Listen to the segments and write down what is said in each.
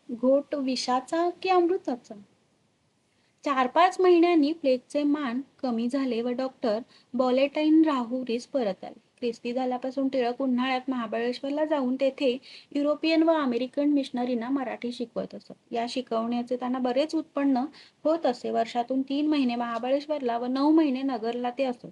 घोट विषाचा की अमृताचा? 4-5 महिन्यांनी प्लेगचे मान कमी झाले व डॉक्टर बॉलेटाईन राहुरीस परत आले. ख्रिस्ती झाल्यापासून टिळक उन्हाळ्यात महाबळेश्वरला जाऊन तेथे युरोपियन व अमेरिकन मिशनरींना मराठी शिकवत असत. या शिकवण्याचे त्यांना बरेच उत्पन्न होत असे. वर्षातून 3 महिने महाबळेश्वरला व 9 महिने नगरला ते असत.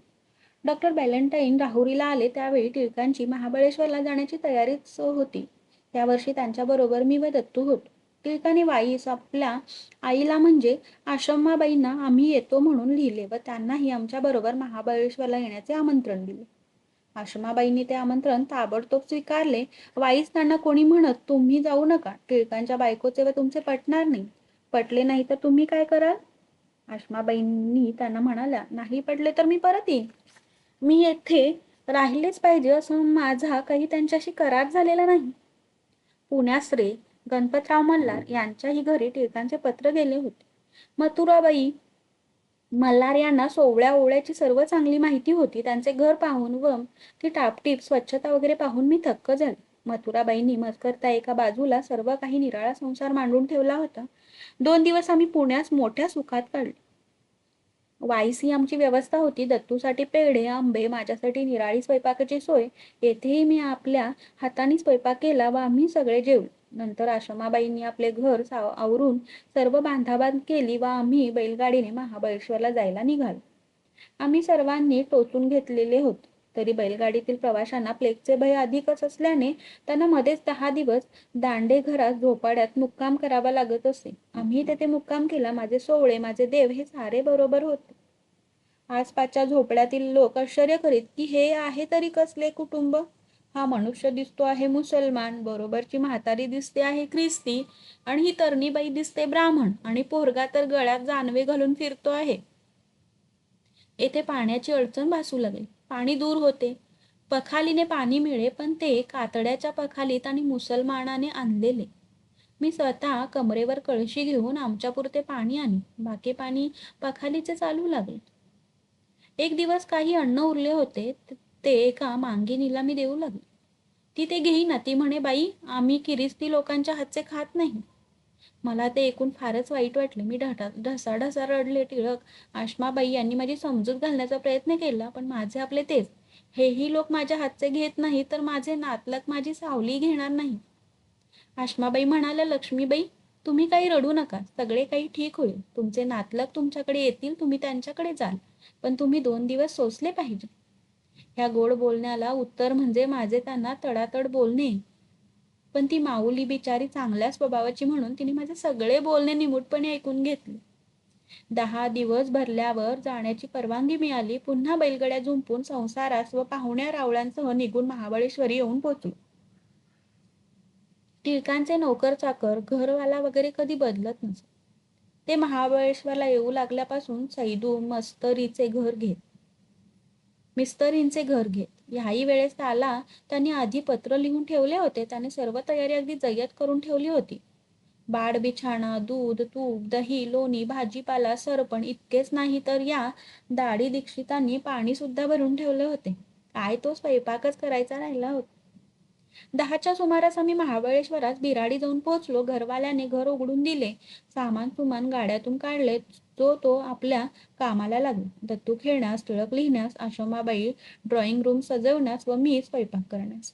डॉक्टर बॅलेंटाईन राहुरीला आले त्यावेळी टिळकांची महाबळेश्वरला जाण्याची तयारीच होती. त्या वर्षी त्यांच्याबरोबर मी व दत्तू होतो. टिळकांनी वाईस आपल्या आईला म्हणजे आश्रमाबाईंना आम्ही येतो म्हणून लिहिले व त्यांनाही आमच्याबरोबर महाबळेश्वरला येण्याचे आमंत्रण दिले. आश्रमाबाईंनी ते आमंत्रण ताबडतोब स्वीकारले. वाईस त्यांना कोणी म्हणत, तुम्ही जाऊ नका, टिळकांच्या बायकोचे व तुमचे पटणार नाही. पटले नाही तर तुम्ही काय कराल? आश्रमाबाईंनी त्यांना म्हणाल्या, नाही पटले तर मी परत येईन. मी येथे राहिलेच पाहिजे असं माझा काही त्यांच्याशी करार झालेला नाही. पुण्याश्रे गणपतराव मल्हार यांच्याही घरी टिळकांचे पत्र गेले होते. मथुराबाई मल्हार यांना सोवळ्या ओवळ्याची सर्व चांगली माहिती होती. त्यांचे घर पाहून व ती टापटीप स्वच्छता वगैरे पाहून मी थक्क झाले. मथुराबाईंनी मजकरता एका बाजूला सर्व काही निराळा संसार मांडून ठेवला होता. 2 दिवस आम्ही पुण्यास मोठ्या सुखात काढले. वाईस ही आमची व्यवस्था होती. दत्तूसाठी पेढे, आंबे, माझ्यासाठी निराळी स्वयंपाकाची सोय. येथेही मी आपल्या हाताने स्वयंपाक केला व आम्ही सगळे जेवलो. नंतर आश्रमाबाईंनी आपले घर आवरून सर्व बांधाबांध केली व आम्ही बैलगाडीने महाबळेश्वरला जायला निघालो. आम्ही सर्वांनी टोचून घेतलेले होते. तरी बैलगाडीतील प्रवाशांना प्लेगचे भय अधिकच असल्याने त्यांना मध्येच 10 दिवस दांडे घरात झोपाड्यात मुक्काम करावा लागत असे. आम्ही तेथे मुक्काम केला. माझे सोवळे, माझे देव हे सारे बरोबर होते. आसपासच्या झोपड्यातील लोक आश्चर्य करीत की हे आहे तरी कसले कुटुंब? हा मनुष्य दिसतो आहे मुसलमान, बरोबरची म्हातारी दिसते आहे ख्रिस्ती आणि ही तरुणीबाई दिसते ब्राह्मण आणि पोरगा तर गळ्यात जानवे घालून फिरतो आहे. येथे पाण्याची अडचण भासू लागली. पाणी दूर होते. पखालीने पाणी मिळे पण ते कातड्याच्या पखालीत आणि मुसलमानाने आणलेले. मी स्वतः कमरेवर कळशी घेऊन आमच्यापुरते पाणी आणि बाकी पाणी पखालीचे चालू लागले. एक दिवस काही अन्न उरले होते ते एका मांगिनीला मी देऊ लागले. ती ते घेईना. ती म्हणे, बाई आम्ही किरिस्ती लोकांच्या हातचे खात नाही. मला ते ऐकून फारच वाईट वाटले. मी ढसाढसा रडले. टिळक, आश्माबाई यांनी माझी समजूत घालण्याचा प्रयत्न केला पण माझे आपले तेच. हेही लोक माझ्या हातचे घेत नाही तर माझे नातलग माझी सावली घेणार नाही. आश्माबाई म्हणाल्या, लक्ष्मीबाई तुम्ही काही रडू नका, सगळे काही ठीक होईल. तुमचे नातलग तुमच्याकडे येतील, तुम्ही त्यांच्याकडे जाल, पण तुम्ही 2 दिवस सोसले पाहिजे. ह्या गोड बोलण्याला उत्तर म्हणजे माझे त्यांना तडातड बोलणे. पण ती माऊली बिचारी चांगल्या स्वभावाची म्हणून तिने माझे सगळे बोलणे निमूटपणे ऐकून घेतले. 10 दिवस भरल्यावर जाण्याची परवानगी मिळाली. पुन्हा बैलगाड्या जुंपून संसारास व पाहुण्या रावळांसह निघून महाबळेश्वरी येऊन पोचलो. टिळकांचे नोकर चाकर, घरवाला वगैरे कधी बदलत नसत. ते महाबळेश्वरला येऊ लागल्यापासून सैदू मिस्तरींचे घर घेत. ह्याही वेळेस त्याला त्यांनी आधी पत्र लिहून ठेवले होते. त्याने सर्व तयारी अगदी जय्यत करून ठेवली होती. बाड बिछाणा, दूध, तूप, दही, लोणी, भाजीपाला, सरपण इतकेच नाही तर या दाढी दीक्षितांनी पाणी सुद्धा भरून ठेवले होते. काय तो स्वयंपाकच करायचा राहिला होता. 10च्या सुमारास आम्ही महाबळेश्वरात बिराडी जाऊन पोहोचलो. घरवाल्याने घर उघडून दिले. सामान सुमान गाड्यातून काढले. तो आपल्या कामाला लागला. दत्तू खेळण्यास, टिळक लिहिण्यास, आश्रमाबाई ड्रॉइंग रूम सजवण्यास व मी स्वयंपाक करण्यास.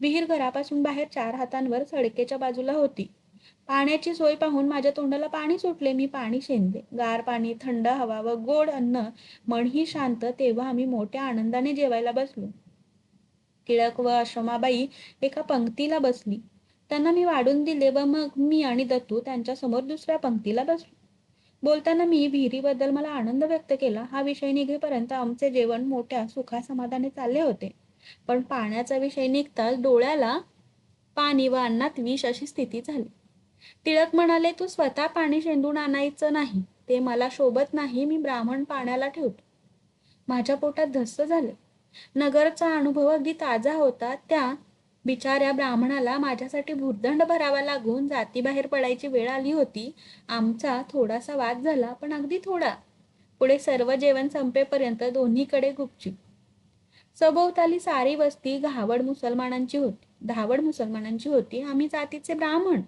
विहीर घरापासून बाहेर 4 हातांवर सडकेच्या बाजूला होती. पाण्याची सोय पाहून माझ्या तोंडाला पाणी सुटले. मी पाणी शेंदले. गार पाणी, थंड हवा व गोड अन्न, मनही शांत. तेव्हा आम्ही मोठ्या आनंदाने जेवायला बसलो. टिळक व आश्रमाबाई एका पंक्तीला बसली. त्यांना मी वाढून दिले व मग मी आणि दत्तू त्यांच्या समोर दुसऱ्या पंक्तीला बसलो. बोलताना मी विहिरीबद्दल मला आनंद व्यक्त केला. हा विषय निघेपर्यंत आमचे जेवण मोठ्या सुखासमाधाने चालले होते. पण पाण्याचा विषय निघताच डोळ्याला पाणी व अन्नात विष अशी स्थिती झाली. टिळक म्हणाले, तू स्वतः पाणी शेंदून आणायचं नाही, ते मला शोभत नाही. मी ब्राह्मण पाण्याला ठेवतो. माझ्या पोटात धस्स झाले. नगरचा अनुभव अगदी ताजा होता. त्या बिचाऱ्या ब्राह्मणाला माझ्यासाठी भुर्दंड भरावा लागून जातीबाहेर पडायची वेळ आली होती. आमचा थोडासा वाद झाला, पण अगदी थोडा. पुढे सर्व जेवण संपेपर्यंत दोन्हीकडे गुपचूप. सभोवताली सारी वस्ती धावड मुसलमानांची होती. आम्ही जातीचे ब्राह्मण.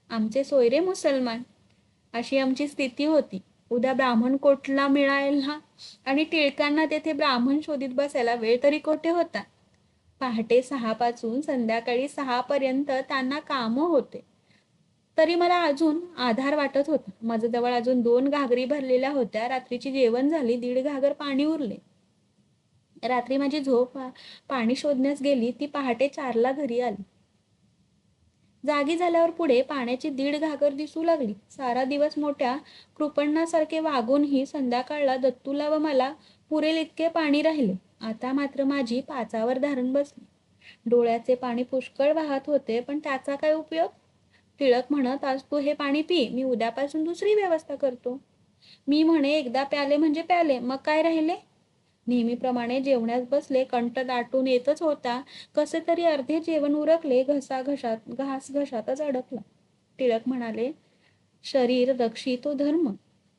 आमचे सोयरे मुसलमान, अशी आमची स्थिती होती. उद्या ब्राह्मण कोटला मिळायला आणि टिळकांना तेथे ब्राह्मण शोधित बसायला वेळ तरी कोठे होता. पहाटे 6 पासून संध्याकाळी 6 पर्यंत त्यांना कामं होते. तरी मला अजून आधार वाटत होता. माझ्याजवळ अजून 2 घागरी भरलेल्या होत्या. रात्रीची जेवण झाली. 1.5 घागर पाणी उरले. रात्री माझी झोप पाणी शोधण्यास गेली. ती पहाटे 4ला घरी आली. जागी झाल्यावर पुढे पाण्याची 1.5 घागर दिसू लागली. सारा दिवस मोठ्या कृपणासारखे वागूनही संध्याकाळला दत्तूला व मला पुरेल इतके पाणी राहिले. आता मात्र माझी पाचावर धारण बसली. डोळ्याचे पाणी पुष्कळ वाहत होते, पण त्याचा काय उपयोग? टिळक म्हणत, आज तू हे पाणी पी, मी उद्यापासून दुसरी व्यवस्था करतो. मी म्हणे, एकदा प्याले म्हणजे प्याले, मग काय राहिले? नेहमीप्रमाणे जेवण्यास बसले. कंठ दाटून येतच होता. कसे तरी अर्धे जेवण उरकले. घास घशातच अडकला. टिळक म्हणाले, शरीर रक्षी तो धर्म.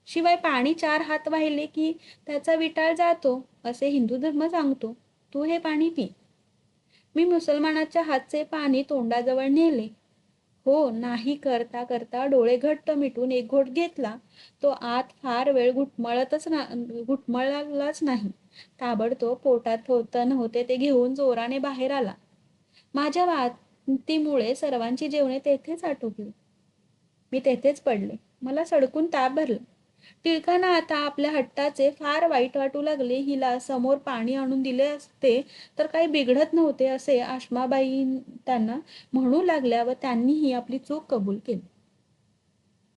शिवाय पाणी 4 हात वाहिले की त्याचा विटाळ जातो, असे हिंदू धर्म सांगतो. तू हे पाणी पी. मी मुसलमानाच्या हातचे पाणी तोंडाजवळ नेले. हो नाही करता करता डोळे घट्ट मिटून एक घोट घेतला. तो आत फार वेळ घुटमळलाच नाही. ताबडतोब पोटात होतं नव्हते ते घेऊन जोराने बाहेर आला. माझ्या वांतीमुळे सर्वांची जेवणे तेथेच आटोपली. मी तेथेच पडले. मला सडकून ताप भरला. टिळकांना आता आपल्या हट्टाचे फार वाईट वाटू लागले. हिला समोर पाणी आणून दिले असते तर काही बिघडत नव्हते, असे आशमाबाई त्यांना म्हणू लागल्या व त्यांनीही आपली चूक कबूल केली.